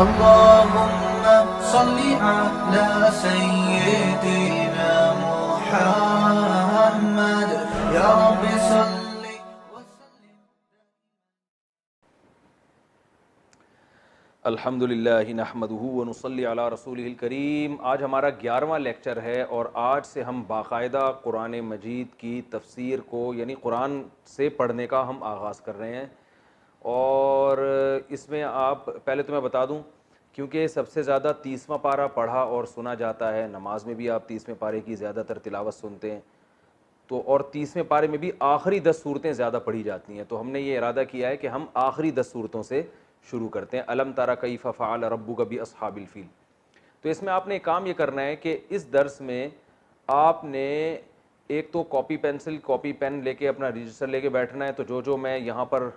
अल्लाहुम्मा सल्ली अला सय्यिदिना मुहम्मद या रब्बि सल्ली व सल्लिम। अल्हम्दुलिल्लाहि नहमदुहु व नुसल्ली अला रसूलिहिल करीम। आज हमारा 11वां लेक्चर है और आज से हम बाकायदा कुरान मजीद की तफसीर को यानी कुरान से पढ़ने का हम आगाज़ कर रहे हैं। और इसमें आप पहले तो मैं बता दूं, क्योंकि सबसे ज़्यादा 30वां पारा पढ़ा और सुना जाता है, नमाज में भी आप 30वें पारे की ज़्यादातर तिलावत सुनते हैं, तो और 30वें पारे में भी आखिरी 10 सूरतें ज़्यादा पढ़ी जाती हैं। तो हमने ये इरादा किया है कि हम आखिरी 10 सूरतों से शुरू करते हैं। अलम तरा कैफ़ फ़अल रब्बुका बि अस्हाबिल फ़ील। तो इसमें आपने एक काम ये करना है कि इस दर्स में आपने एक तो कॉपी पेंसिल कॉपी पेन लेके अपना रजिस्टर लेके बैठना है। तो जो जो मैं यहाँ पर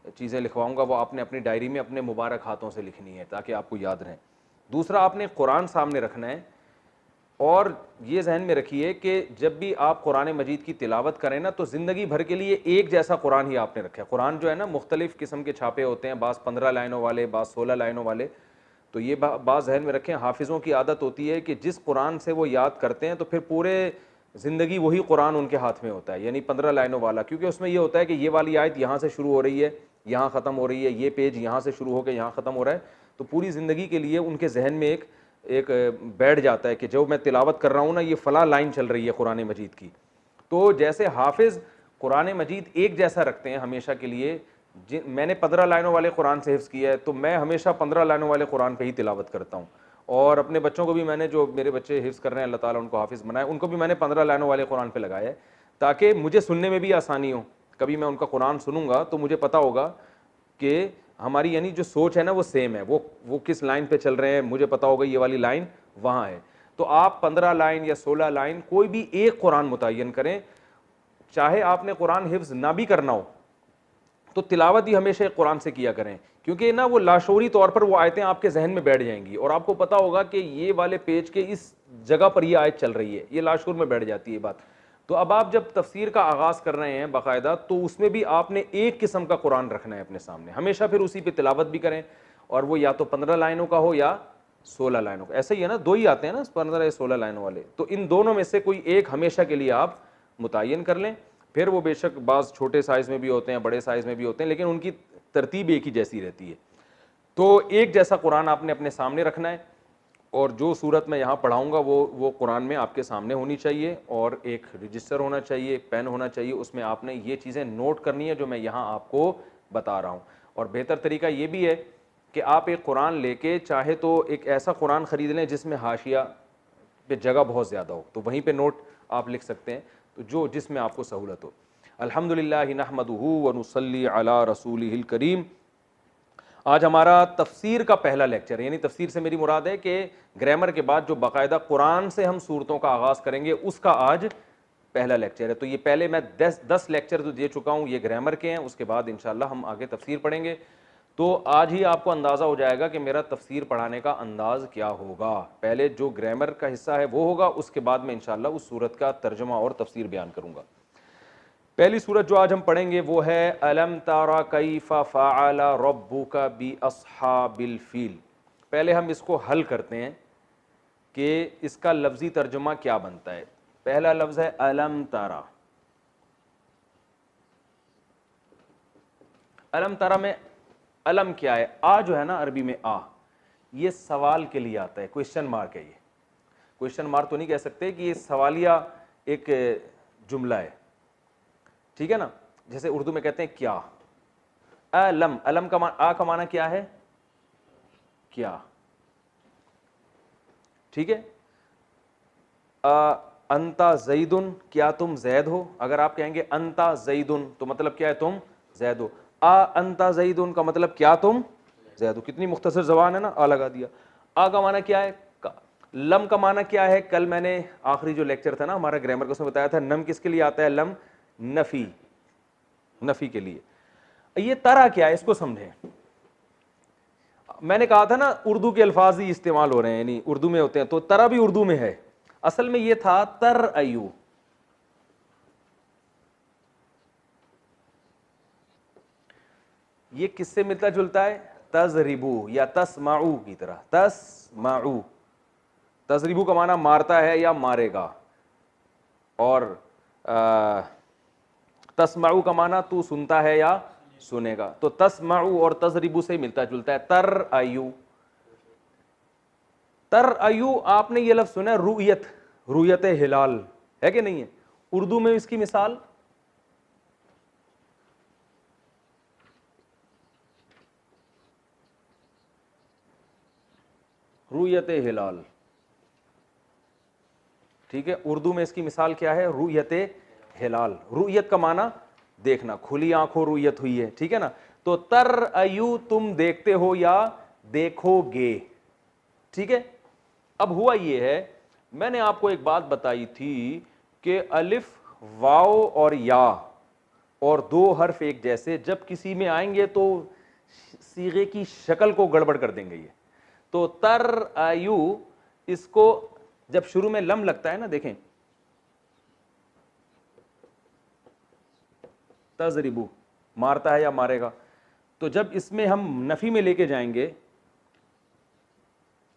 चीज़ें लिखवाऊँगा वो आपने अपनी डायरी में अपने मुबारक हाथों से लिखनी है ताकि आपको याद रहें। दूसरा, आपने कुरान सामने रखना है और ये जहन में रखिए कि जब भी आप कुरान मजीद की तिलावत करें ना, तो ज़िंदगी भर के लिए एक जैसा कुरान ही आपने रखा है। कुरान जो है ना, मुख्तलिफ़ किस्म के छापे होते हैं, बाज़ 15 लाइनों वाले, बाज़ 16 लाइनों वाले। तो ये बात जहन में रखें, हाफिज़ों की आदत होती है कि जिस कुरान से वो याद करते हैं तो फिर पूरे ज़िंदगी वही कुरान उनके हाथ में होता है, यानी 15 लाइनों वाला, क्योंकि उसमें ये होता है कि ये वाली आयत यहाँ से शुरू हो रही है, यहाँ ख़त्म हो रही है, ये पेज यहाँ से शुरू होकर यहाँ ख़त्म हो रहा है। तो पूरी ज़िंदगी के लिए उनके जहन में एक बैठ जाता है कि जो मैं तिलावत कर रहा हूँ ना, ये फ़लाँ लाइन चल रही है कुरान मजीद की। तो जैसे हाफिज़ कुरान मजीद एक जैसा रखते हैं हमेशा के लिए, मैंने 15 लाइनों वाले कुरान से हिफ्ज़ किया है तो मैं हमेशा 15 लाइनों वाले कुरान पे ही तिलावत करता हूँ। और अपने बच्चों को भी मैंने, जो मेरे बच्चे हिफ्ज़ कर रहे हैं, अल्लाह ताला उनको हाफिज़ बनाए, उनको भी मैंने 15 लाइनों वाले कुरान पे लगाया है ताकि मुझे सुनने में भी आसानी हो। कभी मैं उनका कुरान सुनूंगा तो मुझे पता होगा कि हमारी यानी जो सोच है ना वो सेम है, वो किस लाइन पे चल रहे हैं, मुझे पता होगा ये वाली लाइन वहाँ है। तो आप 15 लाइन या 16 लाइन कोई भी एक कुरान मुतय्यन करें, चाहे आपने कुरान हिफ्ज़ ना भी करना हो तो तिलावत ही हमेशा कुरान से किया करें, क्योंकि ना वो लाशूरी तौर पर वो आयतें आपके जहन में बैठ जाएंगी और आपको पता होगा कि ये वाले पेज के इस जगह पर ये आयत चल रही है, ये लाशूर में बैठ जाती है बात। तो अब आप जब तफसीर का आगाज़ कर रहे हैं बाकायदा, तो उसमें भी आपने एक किस्म का कुरान रखना है अपने सामने हमेशा, फिर उसी पे तिलावत भी करें। और वो या तो 15 लाइनों का हो या 16 लाइनों का, ऐसा ही है ना, दो ही आते हैं ना 15 या 16 लाइनों वाले। तो इन दोनों में से कोई एक हमेशा के लिए आप मुतय्यन कर लें। फिर वो बेशक बाज़ छोटे साइज़ में भी होते हैं, बड़े साइज़ में भी होते हैं, लेकिन उनकी तरतीब एक ही जैसी रहती है। तो एक जैसा कुरान आपने अपने सामने रखना है और जो सूरत मैं यहाँ पढ़ाऊँगा वो कुरान में आपके सामने होनी चाहिए और एक रजिस्टर होना चाहिए, एक पेन होना चाहिए, उसमें आपने ये चीज़ें नोट करनी है जो मैं यहाँ आपको बता रहा हूँ। और बेहतर तरीका ये भी है कि आप एक कुरान लेके चाहे तो एक ऐसा कुरान ख़रीद लें जिसमें हाशिया पे जगह बहुत ज़्यादा हो, तो वहीं पे नोट आप लिख सकते हैं, तो जो जिसमें आपको सहूलत हो। अल्हम्दुलिल्लाहि नहमदुहु व नुसल्ली अला रसूलिहिल करीम। आज हमारा तफसीर का पहला लेक्चर है, यानी तफसीर से मेरी मुराद है कि ग्रामर के बाद जो बाकायदा कुरान से हम सूरतों का आगाज़ करेंगे उसका आज पहला लेक्चर है। तो ये पहले मैं 10 लेक्चर जो दे चुका हूँ ये ग्रामर के हैं, उसके बाद इंशाल्लाह हम आगे तफसीर पढ़ेंगे। तो आज ही आपको अंदाज़ा हो जाएगा कि मेरा तफसीर पढ़ाने का अंदाज़ क्या होगा। पहले जो ग्रामर का हिस्सा है वो होगा, उसके बाद में इंशाल्लाह उस सूरत का तर्जुमा और तफसीर बयान करूँगा। पहली सूरत जो आज हम पढ़ेंगे वो है अलम तारा कैफ़ फ़अल रब्बुका बि अस्हाबिल फ़ील। पहले हम इसको हल करते हैं कि इसका लफ्ज़ी तर्जुमा क्या बनता है। पहला लफ्ज़ है अलम तारा। अलम तारा में अलम क्या है? आ जो है ना अरबी में आ, ये सवाल के लिए आता है, क्वेश्चन मार्क है। ये क्वेश्चन मार्क तो नहीं कह सकते कि ये सवालिया एक जुमला है, ठीक है ना। जैसे उर्दू में कहते हैं क्या, अलम, अलम का आ का माना क्या है? क्या, ठीक है। अंता जैदुन, क्या तुम जैद हो? अगर आप कहेंगे अंता जैदुन तो मतलब क्या है? तुम जैद हो। अंता जैदुन का मतलब क्या तुम जैद हो। कितनी मुख्तसर जबान है ना, आ लगा दिया। आ का माना क्या है? लम का माना क्या है? कल मैंने आखिरी जो लेक्चर था ना हमारा ग्रामर का, उसमें बताया था नम किसके लिए आता है? लम नफी, नफी के लिए। ये तरा क्या है, इसको समझें। मैंने कहा था ना उर्दू के अल्फाज ही इस्तेमाल हो रहे हैं, यानी उर्दू में होते हैं, तो तरा भी उर्दू में है। असल में ये था तर अयू। ये किससे मिलता जुलता है? तजरिबू या तस्माऊ की तरह, तस्माऊ। तजरिबू का माना मारता है या मारेगा, और तस्माऊ का माना तू सुनता है या सुनेगा। तो तस्माऊ और तजरिबू से मिलता जुलता है। तर आयु, तर आयु आपने ये लफ्ज सुना है, रुयत, रुयत हिलाल है कि नहीं है? उर्दू में इसकी मिसाल रुयत हिलाल, ठीक है। उर्दू में इसकी मिसाल क्या है? रुयत हिलाल। रुयत का माना देखना, खुली आंखों रुयत हुई है, ठीक है ना। तो तर अयु तुम देखते हो या देखोगे, ठीक है। अब हुआ ये है, मैंने आपको एक बात बताई थी कि अलिफ, वाव और या और दो हर्फ एक जैसे जब किसी में आएंगे तो सीगे की शक्ल को गड़बड़ कर देंगे ये। तो तर आयु, इसको जब शुरू में लम लगता है ना, देखें, तजरिबू मारता है या मारेगा, तो जब इसमें हम नफी में लेके जाएंगे,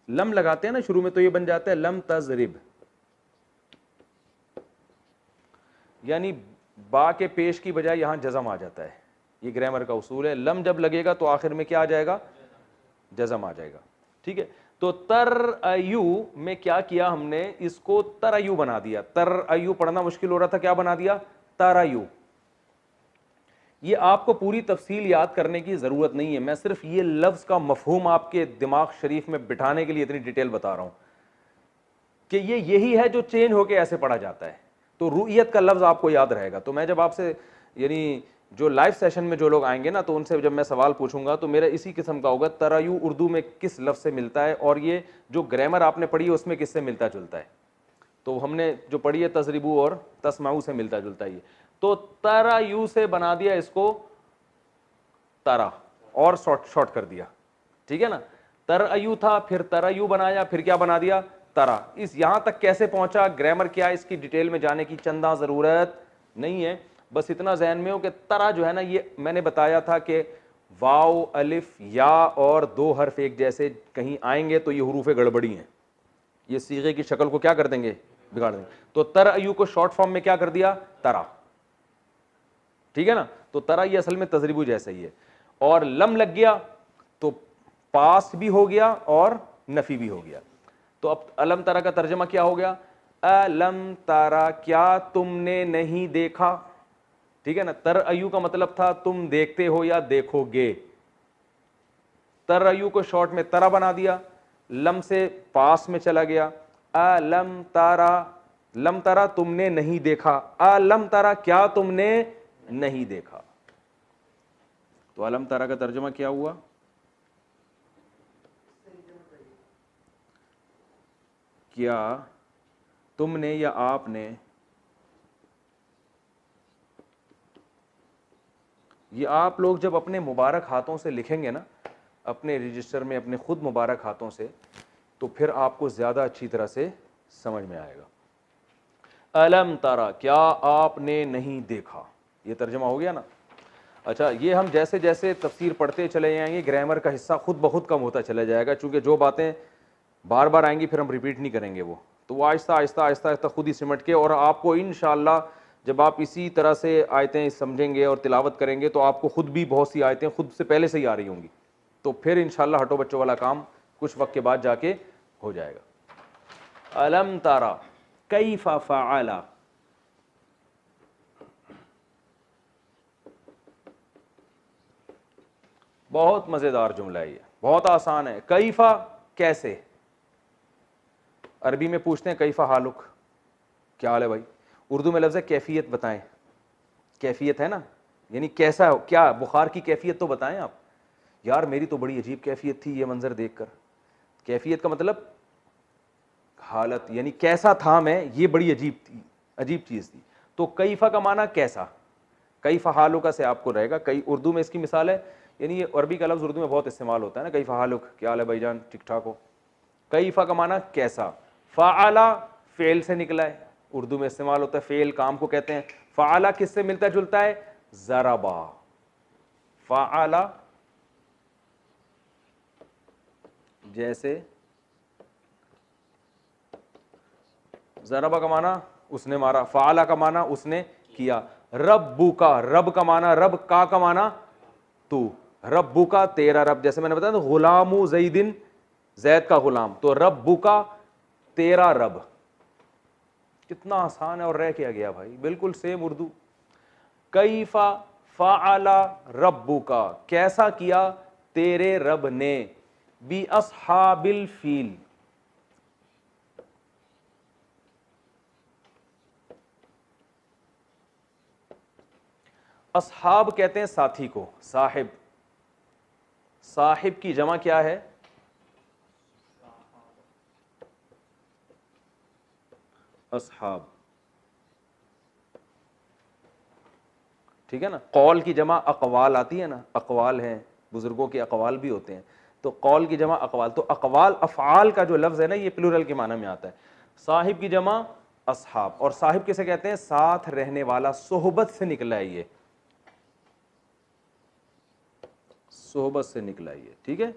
लम लगाते हैं ना शुरू में, तो ये बन जाता है लम तजरिब, यानी बा के पेश की बजाय यहां जज़म आ जाता है। ये ग्रामर का उसूल है। लम जब लगेगा तो आखिर में क्या आ जाएगा? जज़म आ जाएगा, ठीक है। तो तर अयु में क्या किया हमने? इसको तरयु बना दिया। तर अयु पढ़ना मुश्किल हो रहा था, क्या बना दिया? तरयु। ये आपको पूरी तफसील याद करने की जरूरत नहीं है, मैं सिर्फ ये लफ्ज का मफहूम आपके दिमाग शरीफ में बिठाने के लिए इतनी डिटेल बता रहा हूं कि ये यही है जो चेंज होके ऐसे पढ़ा जाता है। तो रुयत का लफ्ज आपको याद रहेगा। तो मैं जब आपसे, यानी जो लाइव सेशन में जो लोग आएंगे ना, तो उनसे जब मैं सवाल पूछूंगा तो मेरा इसी किस्म का होगा, तरयु उर्दू में किस लफ्ज से मिलता है, और ये जो ग्रामर आपने पढ़ी है उसमें किससे मिलता जुलता है। तो हमने जो पढ़ी है तजरिबू और तस्माऊ से मिलता जुलता है। तो तरयु से बना दिया इसको तरा, और शॉर्ट कर दिया, ठीक है ना। तरयु था, फिर तरयु बनाया, फिर क्या बना दिया? तरा। इस यहां तक कैसे पहुंचा, ग्रामर क्या है, इसकी डिटेल में जाने की चंदा जरूरत नहीं है। बस इतना ज़हन में हो कि तरा जो है ना, ये मैंने बताया था कि वाव, अलिफ, या और दो हर्फ एक जैसे कहीं आएंगे तो ये हुरूफ गड़बड़ी हैं, ये सीगे की शक्ल को क्या कर देंगे? बिगाड़ देंगे। तो तरयु को शॉर्ट फॉर्म में क्या कर दिया? तरा, ठीक है ना। तो तरा ये असल में तजरिबू जैसा ही है। और लम लग गया तो पास भी हो गया और नफी भी हो गया। तो अब अलम तरा का तर्जमा क्या हो गया? अलम तारा, क्या तुमने नहीं देखा, ठीक है ना। तरयु का मतलब था तुम देखते हो या देखोगे। तरयु को शॉर्ट में तरा बना दिया, लम से पास में चला गया। अलम तारा, लम तारा तुमने नहीं देखा, अलम तारा क्या तुमने नहीं देखा। तो अलम तारा का तर्जुमा क्या हुआ? क्या तुमने या आपने, ये आप लोग जब अपने मुबारक हाथों से लिखेंगे ना, अपने रजिस्टर में अपने खुद मुबारक हाथों से, तो फिर आपको ज़्यादा अच्छी तरह से समझ में आएगा। अलम तारा, क्या आपने नहीं देखा, ये तर्जमा हो गया ना। अच्छा, ये हम जैसे जैसे तफसीर पढ़ते चले जाएंगे, ग्रामर का हिस्सा खुद ब खुद कम होता चला जाएगा, चूँकि जो बातें बार बार आएंगी फिर हम रिपीट नहीं करेंगे वो आहिस्ता आहिस्ता आहिस्ता आहिस्ता खुद ही सिमट के, और आपको इंशाअल्लाह जब आप इसी तरह से आयतें समझेंगे और तिलावत करेंगे तो आपको खुद भी बहुत सी आयतें खुद से पहले से ही आ रही होंगी। तो फिर इंशाअल्लाह हटो बच्चों वाला काम कुछ वक्त के बाद जाके हो जाएगा। अलम तारा कैफा फ़अला, बहुत मज़ेदार जुमला है ये, बहुत आसान है। कैफा कैसे, अरबी में पूछते हैं कैफा हालुक, क्या हाल है भाई। उर्दू में लफ्ज़ है कैफियत, बताएं। कैफियत है ना, यानी कैसा हो, क्या बुखार की कैफियत तो बताएं आप। यार मेरी तो बड़ी अजीब कैफियत थी ये मंजर देखकर। कैफियत का मतलब हालत, यानी कैसा था मैं, ये बड़ी अजीब थी, अजीब चीज़ थी। तो कैफा का माना कैसा, कैफा हालुका से आपको रहेगा। कई उर्दू में इसकी मिसाल है, यानी ये अरबी का लफ्ज़ उर्दू में बहुत इस्तेमाल होता है ना, कैफा हालुक, क्या हाल है भाईजान, ठीक ठाक हो। कैफा का माना कैसा। फ़अला फ़ेल से निकला है, उर्दू में इस्तेमाल होता है, फ़ेल काम को कहते हैं। फ़अला किससे मिलता जुलता है? ज़रबा। फ़अला जैसे ज़रबा का माना उसने मारा, फ़ाला का माना उसने किया, रब्बू का, रब का माना, रब का माना तू, रब्बू का तेरा रब, जैसे मैंने बताया ना गुलामू ज़ैदिन, जैद का गुलाम, तो रब्बू का तेरा रब। कितना आसान है और रह किया गया भाई, बिल्कुल सेम उर्दू। कैफा फ़अला रब्बू का, कैसा किया तेरे रब ने, बी अस्हाबिल फील, अस्हाब कहते हैं साथी को, साहिब, साहिब की जमा क्या है, अस्हाब, ठीक है ना। कौल की जमा अकवाल आती है ना, अकवाल हैं, बुजुर्गों के अकवाल भी होते हैं, तो कौल की जमा अकवाल, तो अकवाल अफ़आल का जो लफ्ज़ है ना ये प्लूरल के माना में आता है। साहिब की जमा अस्हाब, और साहिब किसे कहते हैं, साथ रहने वाला, सोहबत से निकला है ये, सोहबत से निकला है ये, ठीक है।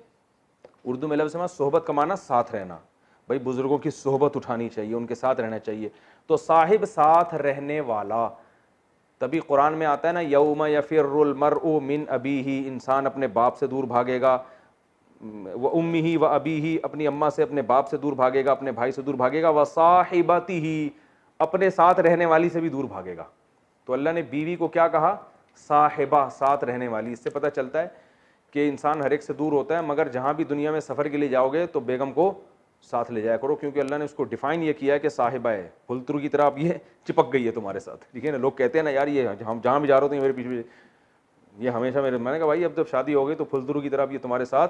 उर्दू में लफ्ज़ है सोहबत का माना साथ रहना, भाई बुजुर्गों की सोहबत उठानी चाहिए, उनके साथ रहना चाहिए, तो साहिब साथ रहने वाला। तभी कुरान में आता है ना, यौम यफिरुल मरउ मिन अबीही, इंसान अपने बाप से दूर भागेगा, व उम्मिही व अबीही, अपनी अम्मा से अपने बाप से दूर भागेगा, अपने भाई से दूर भागेगा, व साहिबतिही, अपने साथ रहने वाली से भी दूर भागेगा। तो अल्लाह ने बीवी को क्या कहा, साहिबा, साथ रहने वाली। इससे पता चलता है कि इंसान हर एक से दूर होता है, मगर जहाँ भी दुनिया में सफ़र के लिए जाओगे तो बेगम को साथ ले जाया करो, क्योंकि अल्लाह ने उसको डिफाइन ये किया है कि साहिबा है, फुलतरू की तरह अब ये चिपक गई है तुम्हारे साथ, ठीक है ना। लोग कहते हैं ना यार ये हम जहाँ भी जा रहे हो तो मेरे पीछे, ये हमेशा मेरे, मैंने कहा भाई अब जब शादी हो गई तो फुलतरू की तरह अब ये तुम्हारे साथ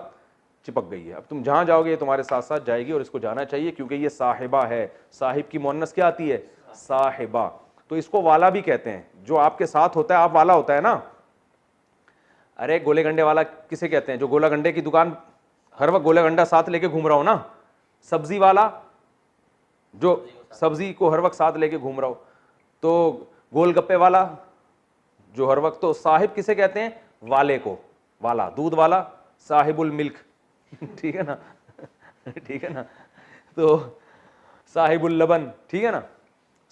चिपक गई है, अब तुम जहाँ जाओगे ये तुम्हारे साथ साथ जाएगी, और इसको जाना चाहिए क्योंकि ये साहिबा है। साहिब की मुअन्नस क्या आती है, साहिबा। तो इसको वाला भी कहते हैं, जो आपके साथ होता है, आप वाला होता है ना। अरे गोले गंडे वाला किसे कहते हैं, जो गोला गंडे की दुकान हर वक्त गोला गंडा साथ लेके घूम रहा हो ना। सब्जी वाला, जो सब्जी को हर वक्त साथ लेके घूम रहा हो। तो गोलगप्पे वाला, जो हर वक्त। तो साहिब किसे कहते हैं, वाले को, वाला, दूध वाला, साहिबुल मिल्क ठीक है ना ठीक है ना। तो साहिबुल लबन, ठीक है ना।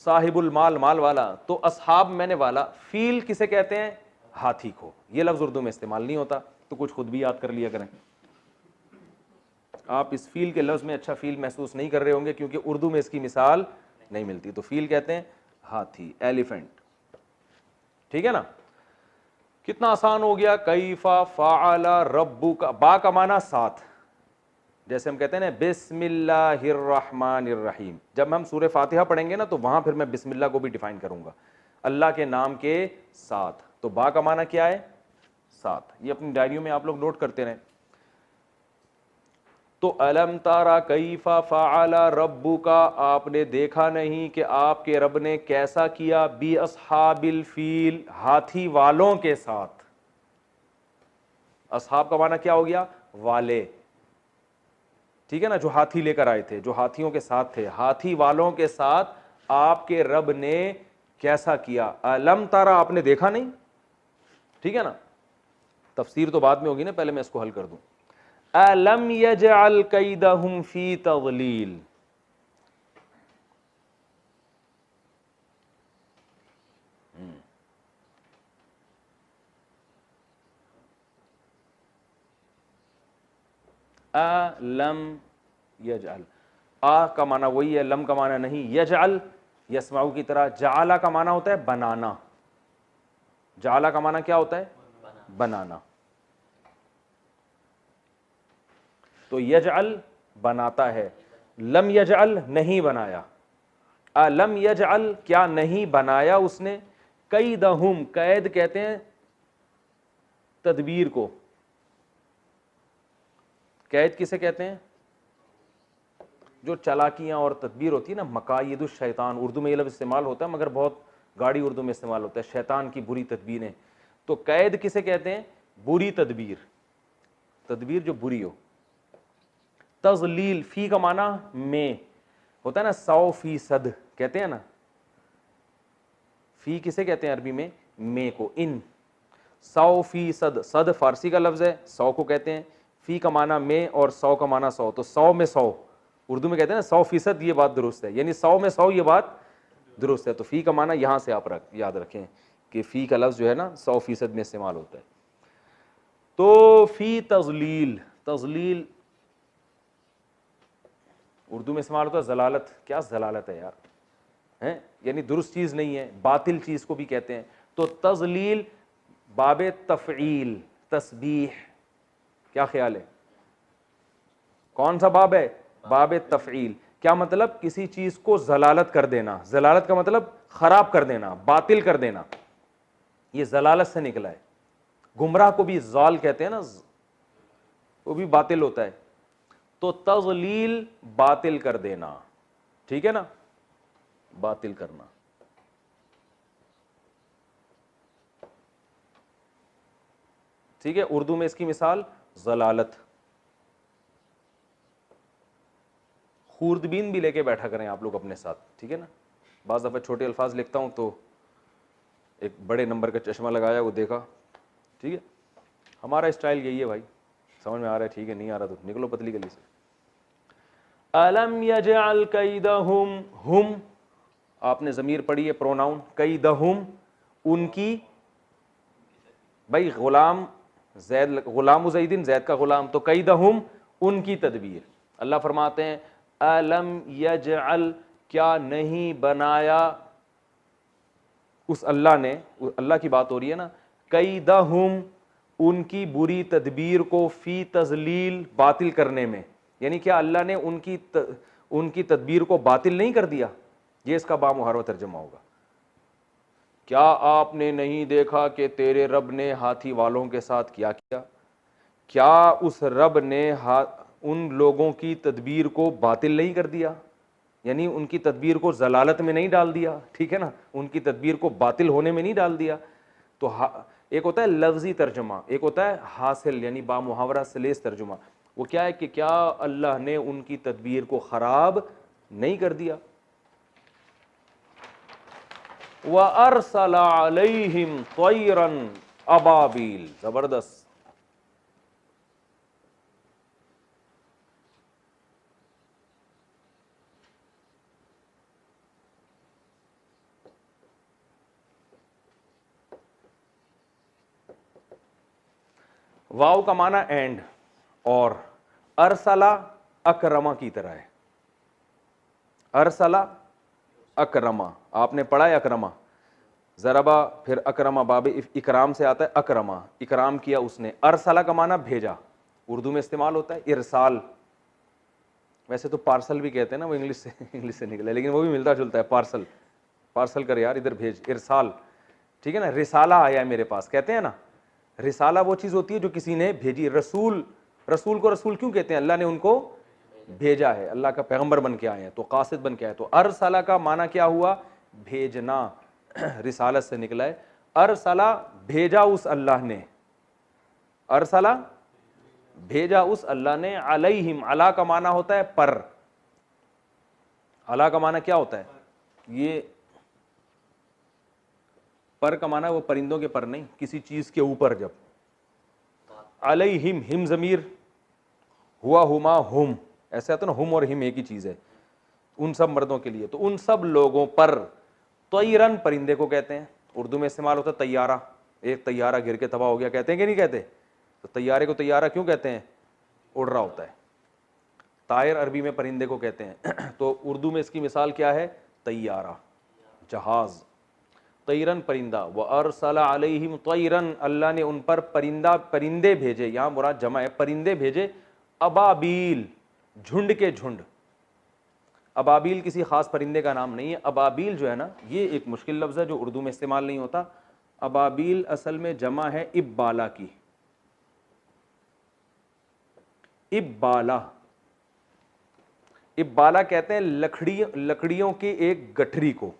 साहिबुल माल, माल वाला। तो असहाब मैंने वाला। फील किसे कहते हैं, हाथी को। ये लफ्ज़ उर्दू में इस्तेमाल नहीं होता, तो कुछ खुद भी याद कर लिया करें। आप इस फील के लफ्ज़ में अच्छा फील महसूस नहीं कर रहे होंगे क्योंकि उर्दू में इसकी मिसाल नहीं मिलती। तो फील कहते हैं हाथी, एलिफेंट, ठीक है ना। कितना आसान हो गया। कैफा फ़अला रब्बुका, बा का माना साथ, जैसे हम कहते हैं ना बिस्मिल्लाहिर्रहमानिर्रहीम। जब हम सूरह फातिहा पढ़ेंगे ना तो वहां फिर मैं बिस्मिल्लाह को भी डिफाइन करूंगा, अल्लाह के नाम के साथ। तो बा का माना क्या है, साथ। ये अपनी डायरियों में आप लोग नोट करते रहें। तो अलम तारा कैफा फ़अला रब्बुका, आपने देखा नहीं कि आपके रब ने कैसा किया, बी अस्हाबिल फील, हाथी वालों के साथ। असहाब का माना क्या हो गया, वाले, ठीक है ना, जो हाथी लेकर आए थे, जो हाथियों के साथ थे। हाथी वालों के साथ आपके रब ने कैसा किया। अलम तारा, आपने देखा नहीं, ठीक है ना। तफसीर तो बाद में होगी ना, पहले मैं इसको हल कर दूं। अलम यजअल कैदहुम फी तज़लील, अलम यजअल, आ का माना वही है, लम का माना नहीं। यजअल यसमाऊ की तरह। जाला का माना होता है बनाना, जाला का माना क्या होता है, बनाना। तो यजअल बनाता है, लम यजअल नहीं बनाया। अलम यजअल, क्या नहीं बनाया उसने। कैदहुम, कैद कहते हैं तदबीर को। कैद किसे कहते हैं, जो चालाकियां और तदबीर होती है ना, मकायिदुश शैतान, उर्दू में ये लफ्ज़ इस्तेमाल होता है मगर बहुत गाढ़ी उर्दू में इस्तेमाल होता है, शैतान की बुरी तदबीरें। तो कैद किसे कहते हैं, बुरी तदबीर, तदबीर जो बुरी हो। तज़लील, फी का माना में होता है ना, 100% कहते हैं ना। फी किसे कहते हैं अरबी में को, इन। 100%, सद फारसी का लफ्ज़ है, 100 को कहते हैं। फ़ी का माना में और 100 का माना 100, तो 100 में 100, उर्दू में कहते हैं ना 100%, ये बात दुरुस्त है, यानी 100 में 100 ये बात दुरुस्त है। तो फ़ी का माना यहाँ से आप याद रखें कि फ़ी का लफ्ज़ जो है ना 100% में इस्तेमाल होता है। तो फ़ी तज़लील, तज़लील उर्दू में इस्तेमाल होता है ज़लालत। क्या ज़लालत है यार, हैं, यानी दुरुस्त चीज़ नहीं है, बातिल चीज़ को भी कहते हैं। तो तज़लील बाबे तफ़ईल, तस्बीह, क्या ख्याल है, कौन सा बाब है, बाबे तफ़ईल। क्या मतलब, किसी चीज़ को ज़लालत कर देना, ज़लालत का मतलब ख़राब कर देना, बातिल कर देना, ये ज़लालत से निकला है। गुमराह को भी ज़ाल कहते हैं ना, वो भी बातिल होता है। तो तज़लील बातिल कर देना, ठीक है ना, बातिल करना। ठीक है, उर्दू में इसकी मिसाल ज़लालत। खूर्दबीन भी लेके बैठा करें आप लोग अपने साथ, ठीक है ना। बाज़ दफ़ा छोटे अल्फाज लिखता हूँ तो एक बड़े नंबर का चश्मा लगाया, वो देखा, ठीक है। हमारा स्टाइल यही है भाई, समझ में आ रहा है, ठीक है, नहीं आ रहा तो निकलो पतली गली से। अलम यजअल कैदहुम, हुम आपने ज़मीर पढ़ी है, प्रोनाउन, कैदहुम उनकी, भाई गुलाम जैद, गुलाम ज़ैदिन, जैद का गुलाम, तो कैदहुम उनकी तदबीर। अल्लाह फरमाते हैं अलम यजअल, क्या नहीं बनाया, उस अल्लाह ने, अल्लाह की बात हो रही है ना, कैदहुम उनकी बुरी तदबीर को, फी तज़लील बातिल करने में, यानी क्या अल्लाह ने उनकी तदबीर को बातिल नहीं कर दिया, ये इसका बामुहारा तर्जुमा होगा। क्या आपने नहीं देखा कि तेरे रब ने हाथी वालों के साथ क्या किया, क्या उस रब ने उन लोगों की तदबीर को बातिल नहीं कर दिया, यानी उनकी तदबीर को जलालत में नहीं डाल दिया, ठीक है ना, उनकी तदबीर को बातिल होने में नहीं डाल दिया। तो एक होता है लफ्जी तर्जुमा, एक होता है हासिल यानी बामुहावरा सलेस तर्जुमा। वो क्या है कि क्या अल्लाह ने उनकी तदबीर को ख़राब नहीं कर दिया। व अरसला अलैहिम तैरन अबाबील, ज़बरदस्त। वाव का माना एंड, और अरसला अकरमा की तरह है। अरसला अकरमा, आपने पढ़ा है अकरमा, ज़रबा फिर अकरमा, बाबे इकराम से आता है अकरमा, इकराम किया उसने। अरसला का माना भेजा, उर्दू में इस्तेमाल होता है इरसाल। वैसे तो पार्सल भी कहते हैं ना, वो इंग्लिश से निकला, लेकिन वो भी मिलता जुलता है, पार्सल, पार्सल कर यार इधर भेज, इरसाल, ठीक है ना। रिसाला आया है मेरे पास, कहते हैं ना, रिसाला वो चीज़ होती है जो किसी ने भेजी। रसूल, रसूल को रसूल क्यों कहते हैं, अल्लाह ने उनको भेजा है, अल्लाह का पैगंबर बन के आए हैं, तो कासिद बन के आए। तो अरसला का माना क्या हुआ, भेजना, रिसालत से निकला है। अरसला भेजा उस अल्लाह ने, अरसला भेजा उस अल्लाह ने, अलैहिम, अला का माना होता है पर, अला का माना क्या होता है, ये पर का माना वो परिंदों के पर नहीं, किसी चीज के ऊपर। जब अलैहिम, हिम जमीर, हुआ हुमा हुम, ऐसे आता ना, हुम और हिम एक ही चीज है, उन सब मर्दों के लिए, तो उन सब लोगों पर। तैरन परिंदे को कहते हैं, उर्दू में इस्तेमाल होता है तैयारा, एक तैयारा गिर के तबाह हो गया, कहते हैं कि नहीं कहते, तो तैयारे को तैयारा क्यों कहते हैं, उड़ रहा होता है। तायर अरबी में परिंदे को कहते हैं। तो उर्दू में इसकी मिसाल क्या है, तैयारा, जहाज। तैरन परिंदा, व अरसला अलैहिम तैरन, अल्लाह ने उन पर परिंदा, परिंदे भेजे, यहाँ मुराद जमा है, परिंदे भेजे, अबाबील, झुंड के झुंड। अबाबील किसी खास परिंदे का नाम नहीं है। अबाबील जो है ना, ये एक मुश्किल लफ्ज़ है जो उर्दू में इस्तेमाल नहीं होता। अबाबील असल में जमा है इब्बाला की, इब्बाला, इब्बाला कहते हैं लकड़ियों की एक गठरी को,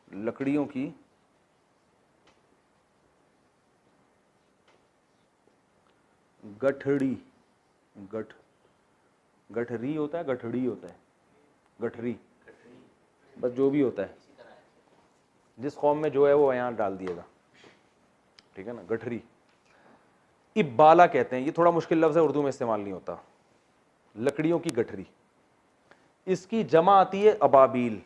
लकड़ियों की गठड़ी, गठरी होता है, गठड़ी होता है, गठरी, बस जो भी होता है, जिस कौम में जो है वो यहाँ डाल दिएगा, ठीक है ना, गठरी। इब्बाला कहते हैं, ये थोड़ा मुश्किल लफ्ज़ है, उर्दू में इस्तेमाल नहीं होता। लकड़ियों की गठरी, इसकी जमा आती है अबाबील।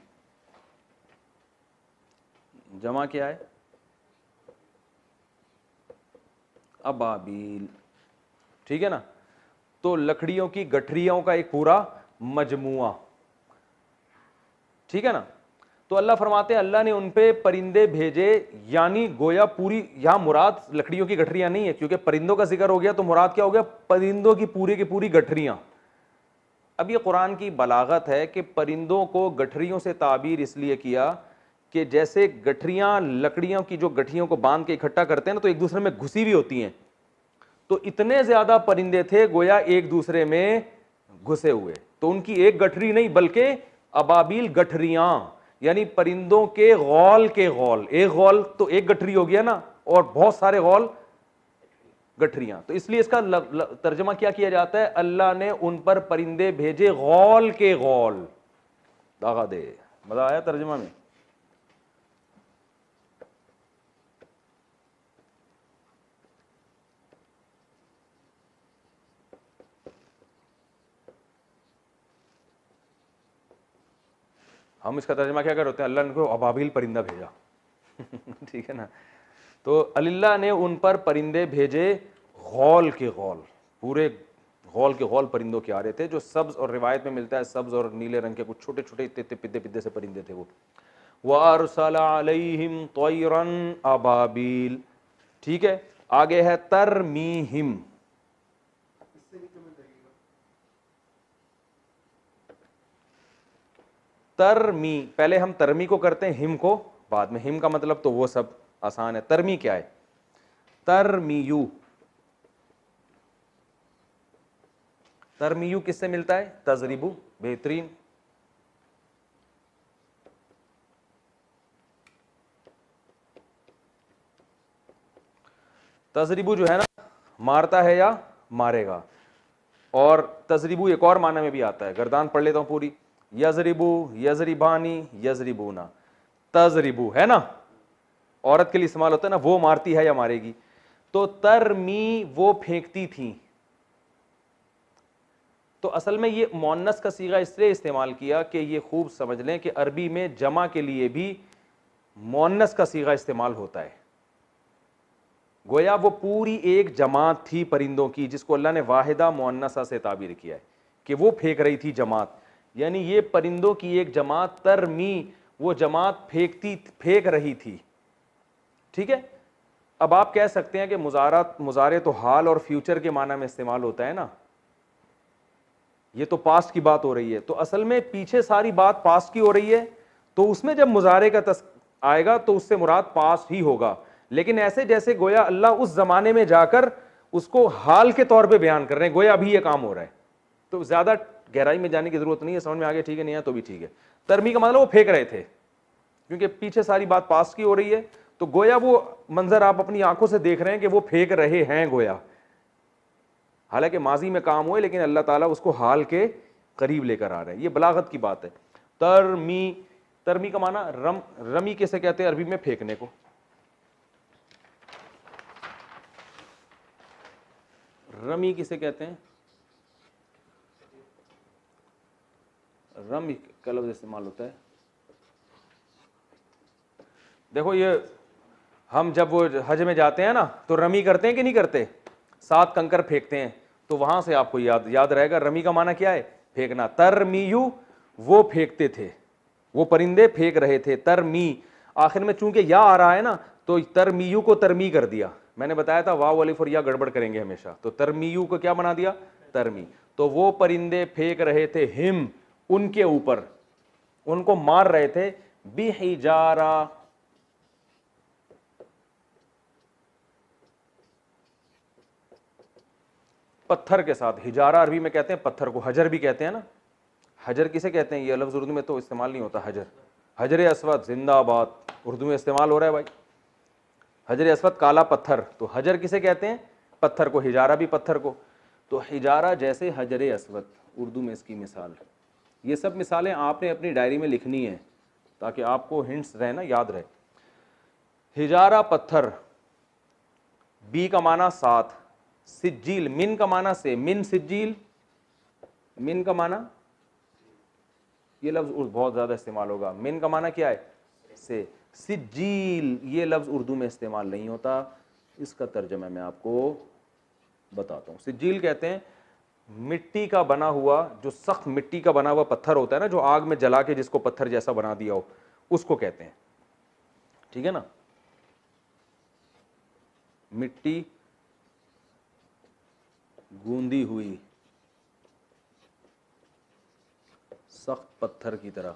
जमा क्या है? अबाबील, ठीक है ना। तो लकड़ियों की गठरियों का एक पूरा मजमुआ, ठीक है ना। तो अल्लाह फरमाते हैं अल्लाह ने उन पे परिंदे भेजे, यानी गोया पूरी, यहां मुराद लकड़ियों की गठरियां नहीं है, क्योंकि परिंदों का जिक्र हो गया तो मुराद क्या हो गया? परिंदों की पूरी गठरियां। अब ये कुरान की बलागत है कि परिंदों को गठरियों से ताबीर इसलिए किया कि जैसे गठरियां लकड़ियों की जो गठरियों को बांध के इकट्ठा करते हैं ना, तो एक दूसरे में घुसी भी होती हैं। तो इतने ज्यादा परिंदे थे गोया एक दूसरे में घुसे हुए, तो उनकी एक गठरी नहीं बल्कि अबाबील गठरियां, यानी परिंदों के गौल के गौल। एक गौल तो एक गठरी हो गया ना, और बहुत सारे गौल गठरियां। तो इसलिए इसका तर्जमा क्या किया जाता है? अल्लाह ने उन पर परिंदे भेजे गौल के गौल। दागा दे, मजा आया तर्जमा में? हम इसका तर्जमा क्या कर होते हैं? अल्लाह ने को अबाबील परिंदा भेजा ठीक है ना। तो अल्लाह ने उन पर परिंदे भेजे गौल के गौल, पूरे गौल के गौल परिंदों के आ रहे थे, जो सब्ज, और रिवायत में मिलता है सब्ज और नीले रंग के कुछ छोटे छोटे इतने पिद्दे पिद्दे से परिंदे थे वो। वअरसला अलैहिम तयरन अबाबील, ठीक है। आगे है तरमीहिम, तरमी, पहले हम तरमी को करते हैं, हिम को बाद में। हिम का मतलब तो वो सब आसान है। तरमी क्या है? तरमीयू, तरमीयू किससे मिलता है? तजरिबू, बेहतरीन। तजरिबू जो है ना, मारता है या मारेगा। और तजरिबू एक और माना में भी आता है, गर्दान पढ़ लेता हूं पूरी। यजरिबू, यजरिबानी, यजरिबूना। तजरिबू है ना, औरत के लिए इस्तेमाल होता है ना, वो मारती है या मारेगी। तो तरमी, वो फेंकती थी। तो असल में ये मोन्नस का सीगा इसलिए इस्तेमाल किया कि ये खूब समझ लें कि अरबी में जमा के लिए भी मोन्नस का सीगा इस्तेमाल होता है। गोया वो पूरी एक जमात थी परिंदों की, जिसको अल्लाह ने वाहिदा मुअन्नसा से ताबीर किया है कि वो फेंक रही थी जमात, यानी ये परिंदों की एक जमात, तरमी, वो जमात फेंक रही थी, ठीक है। अब आप कह सकते हैं कि मुजारे तो हाल और फ्यूचर के माना में इस्तेमाल होता है ना, ये तो पास्ट की बात हो रही है। तो असल में पीछे सारी बात पास्ट की हो रही है, तो उसमें जब मुजारे का आएगा तो उससे मुराद पास्ट ही होगा। लेकिन ऐसे जैसे गोया अल्लाह उस जमाने में जाकर उसको हाल के तौर पे बयान कर रहे हैं, गोया अभी ये काम हो रहा है। तो ज्यादा गहराई में जाने की जरूरत नहीं है, समझ में आगे, ठीक है, नहीं है तो भी ठीक है। तरमी का मतलब वो फेंक रहे थे, क्योंकि पीछे सारी बात पास्ट की हो रही है, तो गोया वो मंजर आप अपनी आंखों से देख रहे हैं कि वो फेंक रहे हैं गोया, हालांकि माजी में काम हुए, लेकिन अल्लाह ताला उसको हाल के करीब लेकर आ रहे हैं। ये बलागत की बात है। तरमी, तरमी का माना रमी कैसे कहते हैं अरबी में? फेंकने को। रमी किसे कहते हैं? रमी का लफ्ज़ इस्तेमाल होता है। देखो ये हम जब वो हज में जाते हैं ना, तो रमी करते हैं कि नहीं करते? 7 कंकर फेंकते हैं, तो वहां से आपको याद रहेगा रमी का माना क्या है? फेंकना। तरमीयू, वो फेंकते थे, वो परिंदे फेंक रहे थे। तरमी, आखिर में चूंकि या आ रहा है ना, तो तरमीयू को तरमी कर दिया। मैंने बताया था वाव अलिफ और या गड़बड़ करेंगे हमेशा, तो तरमीयू को क्या बना दिया? तरमी। तो वो परिंदे फेंक रहे थे, हिम, उनके ऊपर, उनको मार रहे थे, बिहिजारा, पत्थर के साथ। हिजारा अरबी में कहते हैं पत्थर को, हजर भी कहते हैं ना। हजर किसे कहते हैं? ये लफ्ज़ उर्दू में तो इस्तेमाल नहीं होता। हजर, हजर अस्वद जिंदाबाद, उर्दू में इस्तेमाल हो रहा है भाई। हजर अस्वद काला पत्थर, तो हजर किसे कहते हैं? पत्थर को। हिजारा भी पत्थर को। तो हिजारा जैसे हजर अस्वद, उर्दू में इसकी मिसाल। ये सब मिसालें आपने अपनी डायरी में लिखनी है ताकि आपको हिंट्स रहे ना, याद रहे। हिजारा पत्थर, बी का माना 7, सिज्जील, मिन का माना से, मिन सिज्जील, मिन का माना, ये लफ्ज बहुत ज्यादा इस्तेमाल होगा। मिन का माना क्या है? से। सिज्जील ये लफ्ज उर्दू में इस्तेमाल नहीं होता, इसका तर्जमा मैं आपको बताता हूँ। सिज्जील कहते हैं मिट्टी का बना हुआ, जो सख्त मिट्टी का बना हुआ पत्थर होता है ना, जो आग में जला के जिसको पत्थर जैसा बना दिया हो, उसको कहते हैं। ठीक है ना, मिट्टी गूंदी हुई सख्त पत्थर की तरह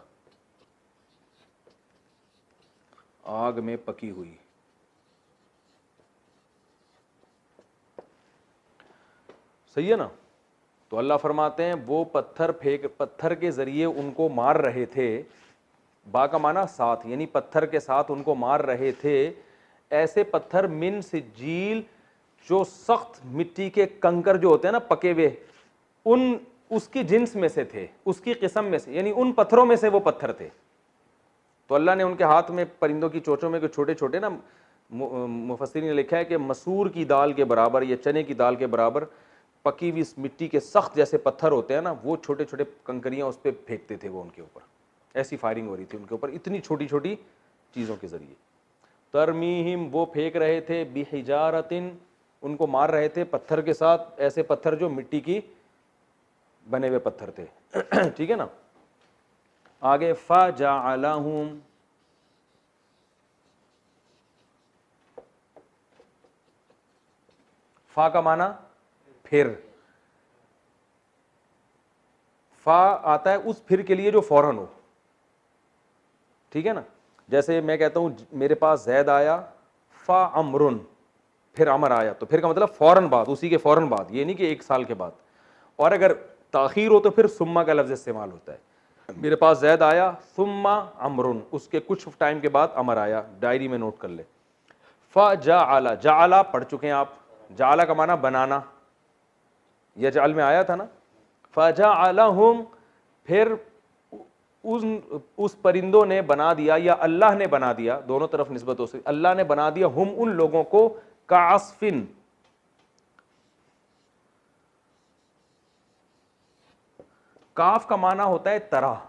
आग में पकी हुई। सही है ना। तो अल्लाह फरमाते हैं वो पत्थर के जरिए उनको मार रहे थे, बा का माना साथ, यानी पत्थर के साथ उनको मार रहे थे। ऐसे पत्थर मिन सिज्जील, जो सख्त मिट्टी के कंकर जो होते हैं ना पके हुए, उन उसकी जिन्स में से थे, उसकी किस्म में से, यानी उन पत्थरों में से वो पत्थर थे। तो अल्लाह ने उनके हाथ में परिंदों की चोंचों में छोटे छोटे ना, मुफस्सिरीन ने लिखा है कि मसूर की दाल के बराबर या चने की दाल के बराबर पकी हुई मिट्टी के सख्त जैसे पत्थर होते हैं ना, वो छोटे छोटे कंकरियां उस पर फेंकते थे वो उनके ऊपर। ऐसी फायरिंग हो रही थी उनके ऊपर इतनी छोटी छोटी चीज़ों के ज़रिए। तरमीहिम वो फेंक रहे थे, बिहिजारतिन उनको मार रहे थे पत्थर के साथ, ऐसे पत्थर जो मिट्टी की बने हुए पत्थर थे। ठीक है ना। आगे फजअलहुम, फा का माना फिर, फा आता है उस फिर के लिए जो फौरन हो। ठीक है ना, जैसे मैं कहता हूं मेरे पास जैद आया, फा अमरुन, फिर अमर आया, तो फिर का मतलब फौरन बाद, उसी के फौरन बाद, ये नहीं कि 1 साल के बाद। और अगर ताखीर हो तो फिर सुम्मा का लफ्ज इस्तेमाल होता है। मेरे पास जैद आया, सुम्मा अमरुन, उसके कुछ टाइम के बाद अमर आया, डायरी में नोट कर ले। फजअला, जअला पढ़ चुके हैं आप, जअला का माना बनाना, यजअल में आया था ना। फजअलहुम, फिर उस परिंदों ने बना दिया, या अल्लाह ने बना दिया, दोनों तरफ निस्बत हो सकती, अल्लाह ने बना दिया हुम उन लोगों को, कास्फिन, काफ का माना होता है तरह।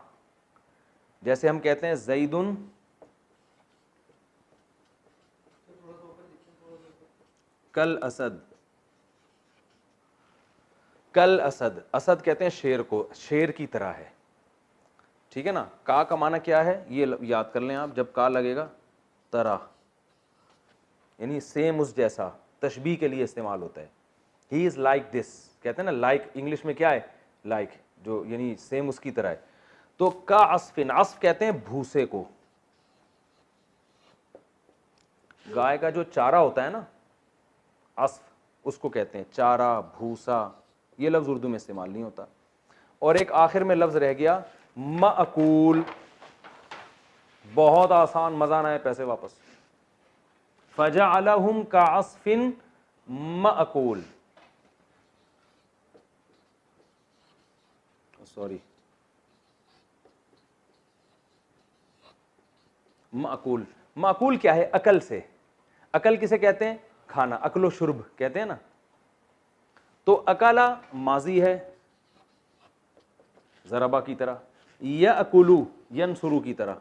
जैसे हम कहते हैं जैदुन कल असद, कल असद, असद कहते हैं शेर को, शेर की तरह है। ठीक है ना। का माना क्या है ये याद कर लें आप, जब का लगेगा तरह, यानी सेम उस जैसा, तशबीह के लिए इस्तेमाल होता है। ही इज लाइक दिस, कहते हैं ना लाइक, इंग्लिश में क्या है लाइक, जो यानी सेम उसकी तरह है। तो का अस्फिन, अस्फ कहते हैं भूसे को, गाय का जो चारा होता है ना, अस्फ उसको कहते हैं चारा, भूसा, ये लफ्ज उर्दू में इस्तेमाल नहीं होता। और एक आखिर में लफ्ज रह गया माकूल, बहुत आसान, मजा ना है पैसे वापस। फजअलहुम कास्फिन माकूल, सॉरी, माकूल, माकूल क्या है? अकल से। अकल किसे कहते हैं? खाना, अकलो शुर्ब कहते हैं ना। तो अकाला माजी है जरबा की तरह, या अकुलू यनसुरू की तरह,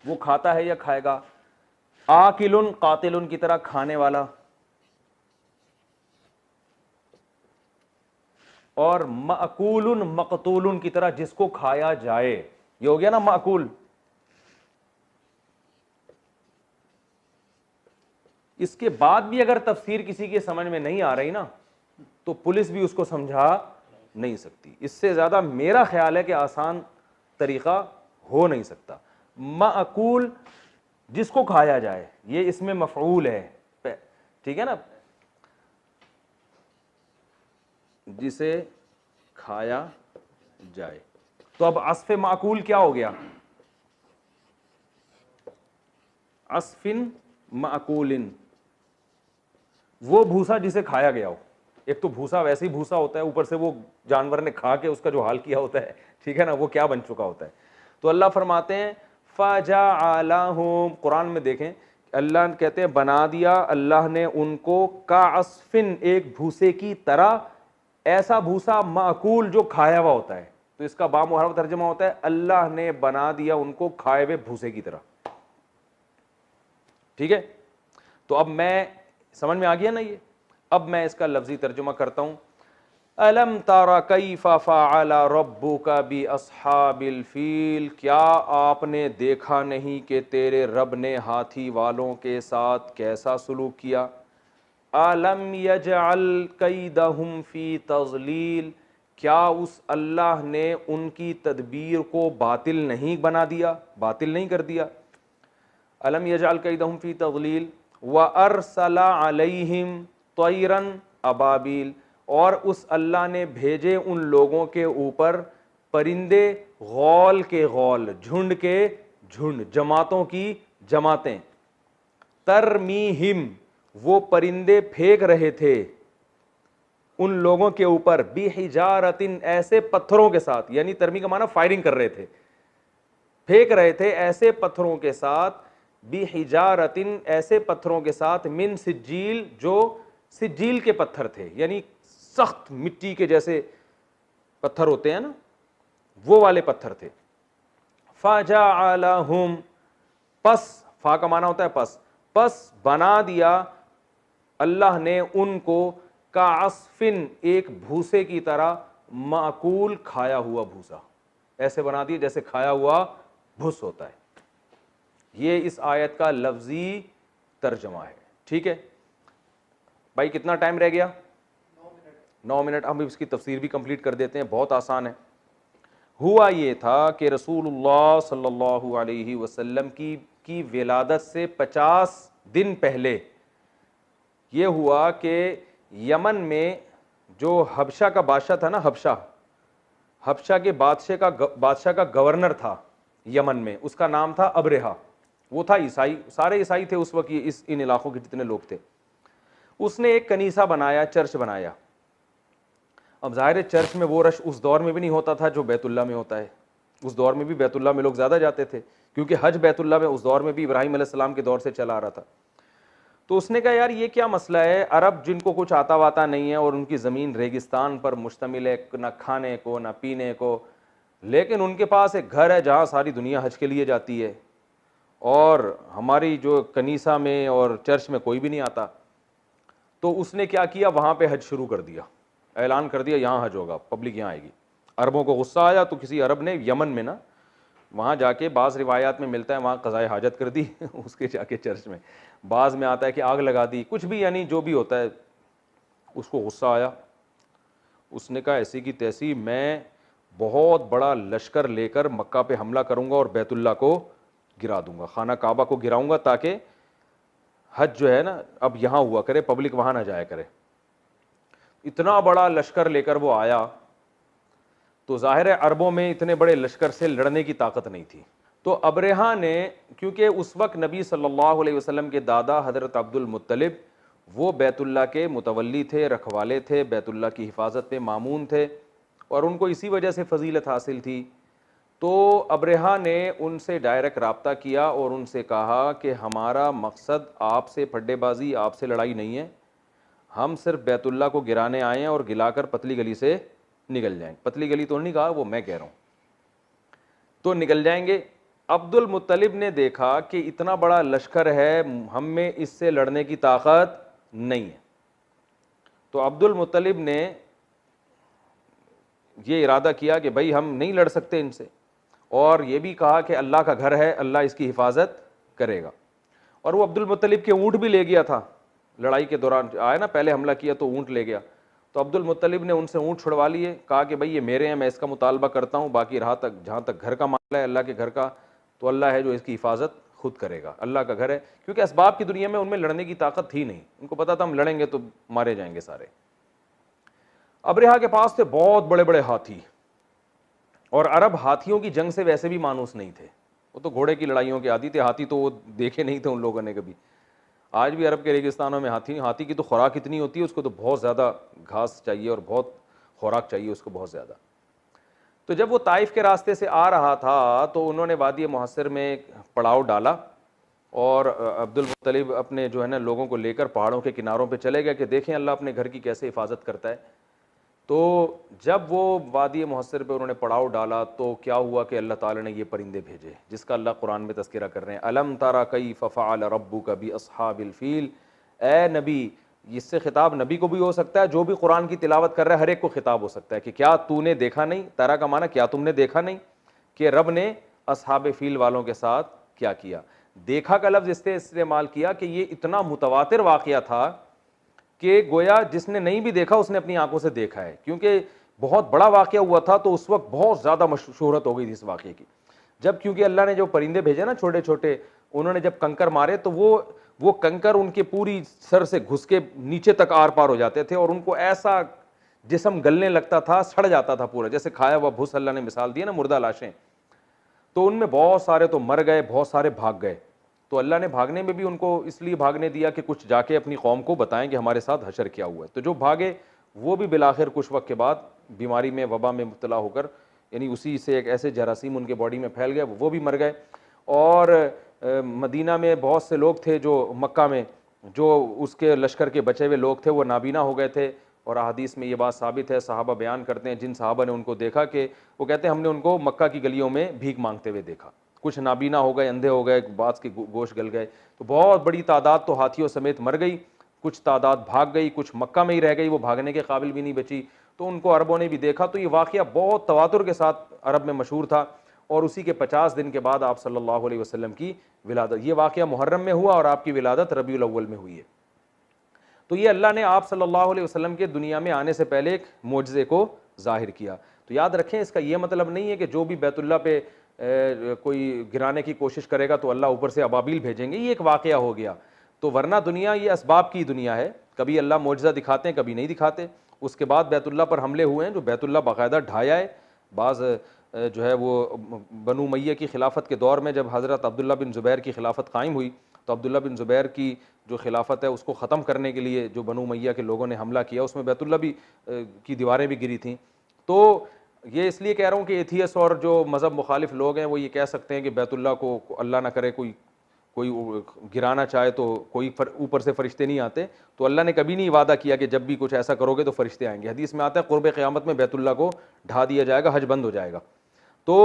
वो खाता है या खाएगा। आकिलुन कातिलुन की तरह, खाने वाला। और माकूलुन मकतूलुन की तरह, जिसको खाया जाए। ये हो गया ना माकूल। इसके बाद भी अगर तफसीर किसी की समझ में नहीं आ रही ना, तो पुलिस भी उसको समझा नहीं सकती। इससे ज्यादा मेरा ख्याल है कि आसान तरीका हो नहीं सकता। माकूल जिसको खाया जाए, ये इसमें मफऊल है, ठीक है ना, जिसे खाया जाए। तो अब अस्फे माकूल क्या हो गया? अस्फिन माकूलिन, वो भूसा जिसे खाया गया हो। एक तो भूसा वैसे ही भूसा होता है, ऊपर से वो जानवर ने खा के उसका जो हाल किया होता है, ठीक है ना, वो क्या बन चुका होता है। तो अल्लाह फरमाते हैं फजअलहुम, कुरान में देखें अल्लाह कहते हैं बना दिया अल्लाह ने उनको का अस्फिन, एक भूसे की तरह, ऐसा भूसा माकूल जो खाया हुआ होता है। तो इसका बामुहर्रफ तर्जुमा होता है अल्लाह ने बना दिया उनको खाए हुए भूसे की तरह। ठीक है, तो अब मैं, समझ में आ गया ना ये। अब मैं इसका लफ्जी तर्जुमा करता हूं। अलम तारा कैफा फ़अला रब्बुका बि अस्हाबिल फील, क्या आपने देखा नहीं कि तेरे रब ने हाथी वालों के साथ कैसा सलूक किया। अलम यजअल कैदहुम फी तज़लील, क्या उस अल्लाह ने उनकी तदबीर को बातिल नहीं बना दिया, बातिल नहीं कर दिया। अलम यजअल कैदहुम फी तज़लील व अरसला अलैहिम तैरन अबाबिल, और उस अल्लाह ने भेजे उन लोगों के ऊपर परिंदे गौल के गौल, झुंड के झुंड, जमातों की जमातें। तरमीहिम, वो परिंदे फेंक रहे थे उन लोगों के ऊपर बिहिजारतिन, ऐसे पत्थरों के साथ, यानी तरमी का माना फायरिंग कर रहे थे, फेंक रहे थे ऐसे पत्थरों के साथ, बिहिजारतिन, ऐसे पत्थरों के साथ, मिन सिज्जील, जो सिज्जील के पत्थर थे, यानी सख्त मिट्टी के जैसे पत्थर होते हैं ना, वो वाले पत्थर थे। फजअलहुम, पस, फा का माना होता है पस, पस बना दिया अल्लाह ने उनको का अस्फिन, एक भूसे की तरह, माकूल, खाया हुआ भूसा, ऐसे बना दिया जैसे खाया हुआ भूस होता है। ये इस आयत का लफ्जी तर्जमा है। ठीक है भाई, कितना टाइम रह गया? 9 मिनट। हम इसकी तफसीर भी कंप्लीट कर देते हैं, बहुत आसान है। हुआ ये था कि रसूलुल्लाह सल्लल्लाहु अलैहि वसल्लम की विलादत से 50 दिन पहले ये हुआ कि यमन में जो हबशा का बादशाह था ना, हबशा के बादशाह का गवर्नर था यमन में, उसका नाम था अबरेहा। वो था ईसाई, सारे ईसाई थे उस वक्त, इन इलाकों के जितने लोग थे। उसने एक कनीसा बनाया, चर्च बनाया। अब ज़ाहिर है चर्च में वो रश उस दौर में भी नहीं होता था जो बैतुल्ला में होता है। उस दौर में भी बैतुल्ला में लोग ज़्यादा जाते थे, क्योंकि हज बैतुल्ला में उस दौर में भी इब्राहिम अलैहिस्सलाम के दौर से चला आ रहा था। तो उसने कहा यार ये क्या मसला है, अरब जिनको कुछ आता वाता नहीं है और उनकी ज़मीन रेगिस्तान पर मुश्तमिल है, ना खाने को ना पीने को, लेकिन उनके पास एक घर है जहाँ सारी दुनिया हज के लिए जाती है, और हमारी जो कनीसा में और चर्च में कोई भी नहीं आता। तो उसने क्या किया, वहाँ पे हज शुरू कर दिया, ऐलान कर दिया यहाँ हज होगा, पब्लिक यहाँ आएगी। अरबों को गुस्सा आया तो किसी अरब ने यमन में ना, वहाँ जाके, बाज़ रिवायात में मिलता है वहाँ क़ज़ाए हाजत कर दी उसके जाके चर्च में, बाज़ में आता है कि आग लगा दी, कुछ भी, यानी जो भी होता है। उसको गुस्सा आया, उसने कहा ऐसी की तैसी मैं बहुत बड़ा लश्कर लेकर मक्का पे हमला करूँगा और बैतुल्ला को गिरा दूंगा, खाना काबा को गिराऊंगा, ताकि हज जो है ना अब यहाँ हुआ करे, पब्लिक वहाँ ना जाया करे। इतना बड़ा लश्कर लेकर वो आया, तो जाहिर है अरबों में इतने बड़े लश्कर से लड़ने की ताकत नहीं थी। तो अबरेहा ने, क्योंकि उस वक्त नबी सल्लल्लाहु अलैहि वसल्लम के दादा हज़रत अब्दुल मुत्तलिब वो बैतुल्ला के मुतवल्ली थे, रखवाले थे, बैतुल्ला की हिफाजत में मामून थे, और उनको इसी वजह से फजीलत हासिल थी। तो अबरेहा ने उनसे डायरेक्ट रब्ता किया और उनसे कहा कि हमारा मकसद आपसे फड्डेबाजी, आपसे लड़ाई नहीं है, हम सिर्फ बैतुल्ला को गिराने आए हैं और गिलाकर पतली गली से निकल जाएंगे। पतली गली तो नहीं कहा, वो मैं कह रहा हूँ, तो निकल जाएंगे। अब्दुल मुत्तलिब ने देखा कि इतना बड़ा लश्कर है, हम में इससे लड़ने की ताकत नहीं है। तो अब्दुल मुत्तलिब ने ये इरादा किया कि भाई हम नहीं लड़ सकते इनसे, और ये भी कहा कि अल्लाह का घर है, अल्लाह इसकी हिफाजत करेगा। और वो अब्दुल मुत्तलिब के ऊँट भी ले गया था, लड़ाई के दौरान आया ना, पहले हमला किया तो ऊँट ले गया। तो अब्दुल मुत्तलिब ने उनसे ऊँट छुड़वा लिए, कहा कि भाई ये मेरे हैं, मैं इसका मुतालबा करता हूँ, बाकी रहा तक जहाँ तक घर का मामला है अल्लाह के घर का, तो अल्लाह है जो इसकी हिफाजत खुद करेगा, अल्लाह का घर है। क्योंकि असबाब की दुनिया में उनमें लड़ने की ताकत थी नहीं, उनको पता था हम लड़ेंगे तो मारे जाएंगे सारे। अबरेहा के पास थे बहुत बड़े बड़े हाथी, और अरब हाथियों की जंग से वैसे भी मानूस नहीं थे, वो तो घोड़े की लड़ाइयों के आदी थे, हाथी तो वो देखे नहीं थे उन लोगों ने कभी। आज भी अरब के रेगिस्तानों में हाथी की तो खुराक इतनी होती है, उसको तो बहुत ज़्यादा घास चाहिए और बहुत खुराक चाहिए उसको, बहुत ज़्यादा। तो जब वो ताइफ के रास्ते से आ रहा था तो उन्होंने वादी मुहस्सिर में पड़ाव डाला, और अब्दुल मुत्तलिब अपने जो है ना लोगों को लेकर पहाड़ों के किनारों पे चले गए कि देखें अल्लाह अपने घर की कैसे हिफाजत करता है। तो जब वो वादी मुहस्सिर पे उन्होंने पड़ाव डाला तो क्या हुआ कि अल्लाह ताला ने ये परिंदे भेजे जिसका अल्लाह कुरान में तज़किरा कर रहे हैं, अलम तारा कैफ़ फ़अल रब्बुका बि अस्हाबिल फ़ील। ए नबी, इससे खिताब नबी को भी हो सकता है, जो भी कुरान की तिलावत कर रहा है हर एक को खिताब हो सकता है कि क्या तूने देखा नहीं, तारा का माना क्या तुमने देखा नहीं कि रब ने अस्हाब फ़ील वालों के साथ क्या किया। देखा का लफ्ज़ इससे इस्तेमाल किया कि ये इतना मुतवातिर वाक़या था कि गोया जिसने नहीं भी देखा उसने अपनी आंखों से देखा है, क्योंकि बहुत बड़ा वाक़या हुआ था। तो उस वक्त बहुत ज़्यादा शोहरत हो गई थी इस वाक़े की। जब क्योंकि अल्लाह ने जो परिंदे भेजे ना छोटे छोटे, उन्होंने जब कंकर मारे तो वो कंकर उनके पूरी सर से घुस के नीचे तक आर पार हो जाते थे और उनको ऐसा जिस्म गलने लगता था, सड़ जाता था पूरा, जैसे खाया हुआ भूस। अल्लाह ने मिसाल दी है ना मुर्दा लाशें। तो उनमें बहुत सारे तो मर गए, बहुत सारे भाग गए। तो अल्लाह ने भागने में भी उनको इसलिए भागने दिया कि कुछ जाके अपनी कौम को बताएं कि हमारे साथ हशर क्या हुआ है। तो जो भागे वो भी बिलाखिर कुछ वक्त के बाद बीमारी में, वबा में मुब्तला होकर, यानी उसी से एक ऐसे जरासीम उनके बॉडी में फैल गया, वो भी मर गए। और मदीना में बहुत से लोग थे जो मक्का में, जो उसके लश्कर के बचे हुए लोग थे, वो नाबीना हो गए थे। और अहादीस में ये बात साबित है, सहाबा बयान करते हैं जिन सहाबा ने उनको देखा कि वो कहते हैं हमने उनको मक्का की गलियों में भीख मांगते हुए देखा। कुछ नाबीना हो गए, अंधे हो गए, बाज के गोश गल गए। तो बहुत बड़ी तादाद तो हाथियों समेत मर गई, कुछ तादाद भाग गई, कुछ मक्का में ही रह गई, वो भागने के काबिल भी नहीं बची। तो उनको अरबों ने भी देखा। तो ये वाक़या बहुत तवातुर के साथ अरब में मशहूर था। और उसी के 50 दिन के बाद आप सल्लल्लाहु अलैहि वसल्लम की विलादत, ये वाक़या मुहर्रम में हुआ और आपकी विलादत रबीउल अव्वल में हुई है। तो ये अल्लाह ने आप सल्लल्लाहु अलैहि वसल्लम के दुनिया में आने से पहले एक मोजज़े को ज़ाहिर किया। तो याद रखें, इसका ये मतलब नहीं है कि जो भी बैतुल्लाह पे कोई गिराने की कोशिश करेगा तो अल्लाह ऊपर से अबाबील भेजेंगे, ये एक वाक़या हो गया। तो वरना दुनिया ये असबाब की दुनिया है, कभी अल्लाह मोजज़ा दिखाते हैं, कभी नहीं दिखाते। उसके बाद बैतुल्लाह पर हमले हुए हैं, जो बैतुल्लाह बाकायदा ढाया है। बाज़ जो है वो बनु उमय्या की खिलाफत के दौर में जब हज़रत अब्दुल्ला बिन ज़ुबैर की खिलाफत कायम हुई, तो अब्दुल्ला बिन ज़ुबैर की जो खिलाफत है उसको ख़त्म करने के लिए जो बनु उमय्या के लोगों ने हमला किया, उसमें बैतुल्ला भी की दीवारें भी गिरी थी। तो ये इसलिए कह रहा हूँ कि एथियस और जो मज़हब मुखालिफ लोग हैं वो ये कह सकते हैं कि बैतुल्ला को अल्लाह ना करे कोई कोई गिराना चाहे तो कोई ऊपर से फरिश्ते नहीं आते। तो अल्लाह ने कभी नहीं वादा किया कि जब भी कुछ ऐसा करोगे तो फरिश्ते आएंगे। हदीस में आता है क़ुर्ब क़यामत में बैतुल्ला को ढा दिया जाएगा, हज बंद हो जाएगा। तो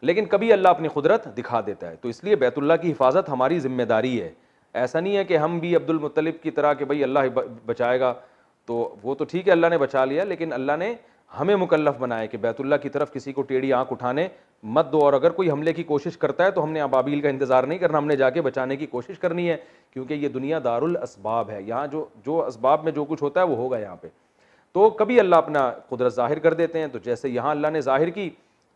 लेकिन कभी अल्लाह अपनी कुदरत दिखा देता है। तो इसलिए बैतुल्लाह की हिफाजत हमारी जिम्मेदारी है। ऐसा नहीं है कि हम भी अब्दुल मुत्तलिब की तरह कि भाई अल्लाह बचाएगा, तो वो तो ठीक है अल्लाह ने बचा लिया, लेकिन अल्लाह ने हमें मुकल्लफ बनाया कि बैतुल्लाह की तरफ किसी को टेढ़ी आंख उठाने मत दो। और अगर कोई हमले की कोशिश करता है तो हमने अबाबील का इंतजार नहीं करना, हमने जाके बचाने की कोशिश करनी है, क्योंकि ये दुनिया दारुल असबाब है। यहाँ जो असबाब में जो कुछ होता है वो होगा यहाँ पे। तो कभी अल्लाह अपना कुदरत जाहिर कर देते हैं, तो जैसे यहाँ अल्लाह ने जाहिर की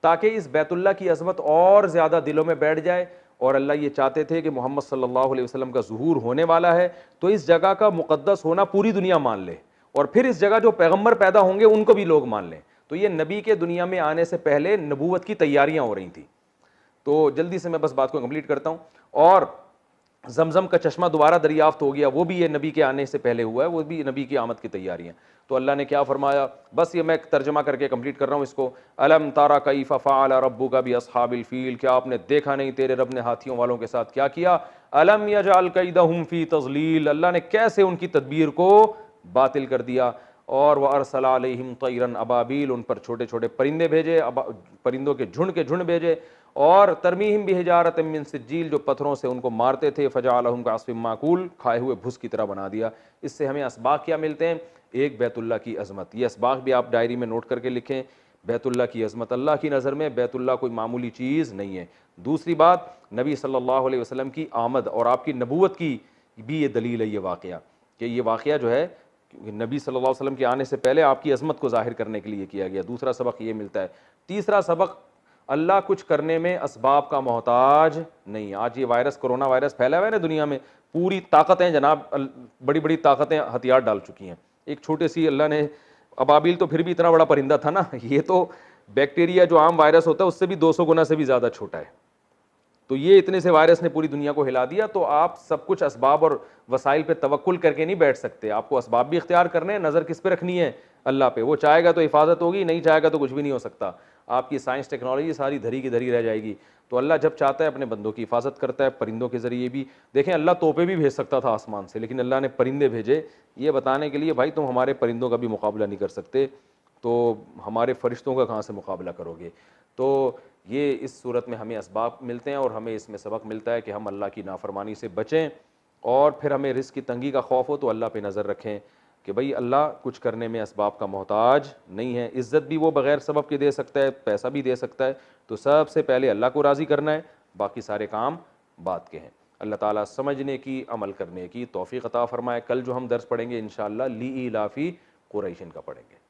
ताकि इस बैतुल्लाह की अजमत और ज़्यादा दिलों में बैठ जाए। और अल्लाह ये चाहते थे कि मोहम्मद सल्लल्लाहु अलैहि वसल्लम का ज़ुहूर होने वाला है, तो इस जगह का मुक़द्दस होना पूरी दुनिया मान ले, और फिर इस जगह जो पैगम्बर पैदा होंगे उनको भी लोग मान लें। तो ये नबी के दुनिया में आने से पहले नबूवत की तैयारियां हो रही थी। तो जल्दी से मैं बस बात को कंप्लीट करता हूँ। और जमजम का चश्मा दोबारा दरियाफ्त हो गया, वो भी ये नबी के आने से पहले हुआ है, वो भी नबी की आमद की तैयारियां। तो अल्लाह ने क्या फरमाया, बस ये मैं तर्जमा करके कंप्लीट कर रहा हूँ इसको। अलम तारा कैफ़ फ़अल रब्बुका बि अस्हाबिल फ़ील, क्या आपने देखा नहीं तेरे रब ने हाथियों वालों के साथ क्या किया। अलम यजअल कैदहुम फ़ी तज़लील, अल्लाह ने कैसे उनकी तदबीर को बातिल कर दिया। और वह अरसल अलैहिम तैरन अबाबील, उन पर छोटे छोटे परिंदे भेजे, परिंदों के झुंड भेजे। और तरमीहिम बिहिजारत मिन सिज्जील, जो पत्थरों से उनको मारते थे, फजअलहुम कअस्फिम माकूल, खाए हुए भुस की तरह बना दिया। इससे हमें असबाक क्या मिलते हैं, एक बैतुल्लाह की अजमत। ये असबाक भी आप डायरी में नोट करके लिखें। बैतुल्लाह की अजमत, अल्लाह की नज़र में बैतुल्लाह कोई मामूली चीज़ नहीं है। दूसरी बात, नबी सल्लल्लाहु अलैहि वसल्लम की आमद और आपकी नबूवत की भी ये दलील है, ये वाक़या कि ये वाक़या जो है नबी सल्लल्लाहु अलैहि वसल्लम के आने से पहले आपकी अजमत को जाहिर करने के लिए किया गया। दूसरा सबक ये मिलता है। तीसरा सबक, अल्लाह कुछ करने में असबाब का मोहताज नहीं। आज ये वायरस, कोरोना वायरस फैला हुआ है ना दुनिया में, पूरी ताकतें जनाब, बड़ी बड़ी ताकतें हथियार डाल चुकी हैं। एक छोटे सी अल्लाह ने, अबाबिल तो फिर भी इतना बड़ा परिंदा था ना, ये तो बैक्टीरिया जो आम वायरस होता है उससे भी 200 गुना से भी ज़्यादा छोटा है। तो ये इतने से वायरस ने पूरी दुनिया को हिला दिया। तो आप सब कुछ असबाब और वसाइल पे तवक्कुल करके नहीं बैठ सकते, आपको असबाब भी इख्तियार करने हैं। नज़र किस पे रखनी है, अल्लाह पे। वो चाहेगा तो हिफाजत होगी, नहीं चाहेगा तो कुछ भी नहीं हो सकता। आपकी साइंस टेक्नोलॉजी सारी धरी की धरी रह जाएगी। तो अल्लाह जब चाहता है अपने बंदों की हिफाजत करता है, परिंदों के ज़रिए भी। देखें, अल्लाह तोपे भी भेज सकता था आसमान से, लेकिन अल्लाह ने परिंदे भेजे, ये बताने के लिए भाई तुम हमारे परिंदों का भी मुकाबला नहीं कर सकते, तो हमारे फ़रिश्तों का कहाँ से मुकाबला करोगे। तो ये इस सूरत में हमें असबाब मिलते हैं और हमें इसमें सबक मिलता है कि हम अल्लाह की नाफरमानी से बचें। और फिर हमें रिज़्क़ की तंगी का खौफ हो तो अल्लाह पे नज़र रखें कि भाई अल्लाह कुछ करने में असबाब का मोहताज नहीं है। इज़्ज़त भी वो बग़ैर सबब के दे सकता है, पैसा भी दे सकता है। तो सबसे पहले अल्लाह को राज़ी करना है, बाकी सारे काम बात के हैं। अल्लाह ताला समझने की, अमल करने की तौफ़ीक़ अता फ़रमाए। कल जो हम दर्स पढ़ेंगे इंशाअल्लाह ली इलाफ़ी कुरैशिन का पढ़ेंगे।